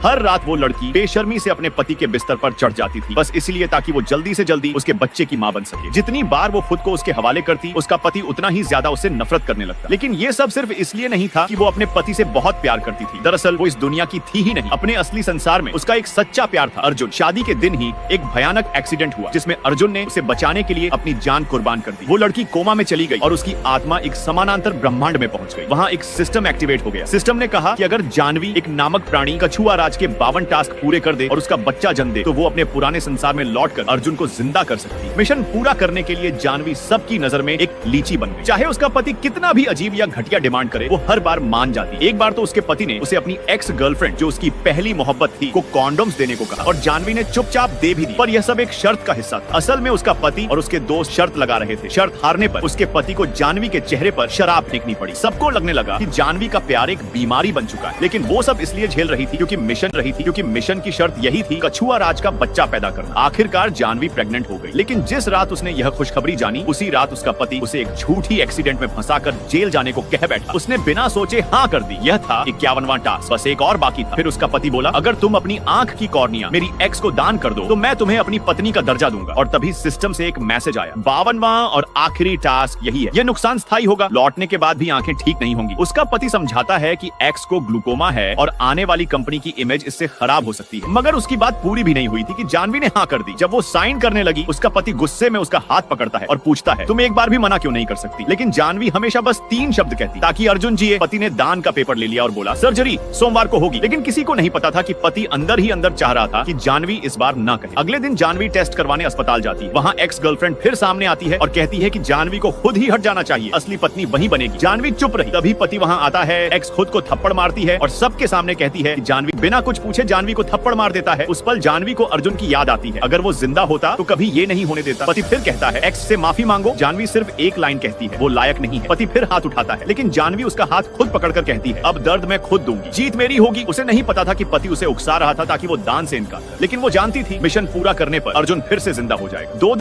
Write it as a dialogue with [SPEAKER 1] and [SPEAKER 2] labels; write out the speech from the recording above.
[SPEAKER 1] हर रात वो लड़की बेशर्मी से अपने पति के बिस्तर पर चढ़ जाती थी, बस इसलिए ताकि वो जल्दी से जल्दी उसके बच्चे की मां बन सके। जितनी बार वो खुद को उसके हवाले करती, उसका पति उतना ही ज्यादा उससे नफरत करने लगता। लेकिन ये सब सिर्फ इसलिए नहीं था कि वो अपने पति से बहुत प्यार करती थी। दरअसल वो इस दुनिया की थी ही नहीं। अपने असली संसार में उसका एक सच्चा प्यार था अर्जुन। शादी के दिन ही एक भयानक एक्सीडेंट हुआ जिसमें अर्जुन ने उसे बचाने के लिए अपनी जान कुर्बान कर दी। वो लड़की कोमा में चली गई और उसकी आत्मा एक समानांतर ब्रह्मांड में पहुंच गई। वहाँ एक सिस्टम एक्टिवेट हो गया। सिस्टम ने कहा कि अगर जानवी एक नामक प्राणी कछुआ राज के 52 टास्क पूरे कर दे और उसका बच्चा जन्म दे तो वो अपने पुराने संसार में लौटकर अर्जुन को जिंदा कर सकती है। मिशन पूरा करने के लिए जानवी सबकी नजर में एक लीची बन गई। चाहे उसका पति कितना भी अजीब या घटिया डिमांड करे, वो हर बार मान जाती। एक बार तो उसके पति ने उसे अपनी एक्स गर्लफ्रेंड जो उसकी पहली मोहब्बत थी को कॉन्डोम्स देने को कहा और जानवी ने चुपचाप दे भी दी। पर यह सब एक शर्त का हिस्सा था। असल में उसका पति और उसके दोस्त शर्त लगा रहे थे। शर्त हारने पर उसके पति को जानवी के चेहरे पर शराब फेंकनी पड़ी। सबको लगने लगा कि जानवी का प्यार एक बीमारी बन चुका है, लेकिन वो सब इसलिए झेल रही थी क्योंकि मिशन की शर्त यही थी, कछुआ राज का बच्चा पैदा करना। आखिरकार जानवी प्रेग्नेंट हो गई। लेकिन जिस रात उसने यह खुशखबरी जानी, उसी रात उसका पति उसे एक झूठी एक्सीडेंट में फंसाकर जेल जाने को कह बैठा। उसने बिना सोचे हाँ कर दी। यह था 51वां टास्क, बस एक और बाकी था। फिर उसका पति बोला, अगर तुम अपनी आंख की कॉर्निया मेरी एक्स को दान कर दो तो मैं तुम्हें अपनी पत्नी का दर्जा दूंगा। और तभी सिस्टम से एक मैसेज आया, 52वां और आखिरी टास्क यही है। यह नुकसान स्थायी होगा, लौटने के बाद भी आंखें ठीक नहीं होंगी। उसका पति समझाता है कि एक्स को ग्लूकोमा है और आने वाली कंपनी की इमेज इससे खराब हो सकती है। मगर उसकी बात पूरी भी नहीं हुई थी कि जानवी ने हाँ कर दी। जब वो साइन करने लगी, उसका पति गुस्से में उसका हाथ पकड़ता है और पूछता है, तुम एक बार भी मना क्यों नहीं कर सकती? लेकिन जानवी हमेशा बस 3 शब्द कहती, ताकि अर्जुन जिए। पति ने दान का पेपर ले लिया और बोला, सर्जरी सोमवार को होगी। लेकिन किसी को नहीं पता था कि पति अंदर ही अंदर चाह रहा था कि जानवी इस बार ना कहे। अगले दिन जानवी टेस्ट करवाने अस्पताल जाती है। वहाँ एक्स गर्लफ्रेंड फिर सामने आती है और कहती है कि जानवी को खुद ही हट जाना चाहिए, असली पत्नी वही बनेगी। जानवी चुप रही। तभी पति वहाँ आता है। एक्स खुद को थप्पड़ मारती है और सबके सामने कहती है कि जानवी बिना कुछ पूछे जानवी को थप्पड़ मार देता है। उस पल जानवी को अर्जुन की याद आती है, अगर वो जिंदा होता तो कभी ये नहीं होने देता। पति फिर कहता है, एक्स से माफी मांगो। जानवी सिर्फ एक लाइन कहती है, वो लायक नहीं है। पति फिर हाथ उठाता है, लेकिन जानवी उसका हाथ खुद पकड़कर कहती है, अब दर्द मैं खुद दूंगी, जीत मेरी होगी। उसे नहीं पता था कि पति उसे उकसा रहा था ताकि वो दान से इनकार करे। लेकिन वो जानती थी मिशन पूरा करने पर अर्जुन फिर से जिंदा हो जाएगा। 2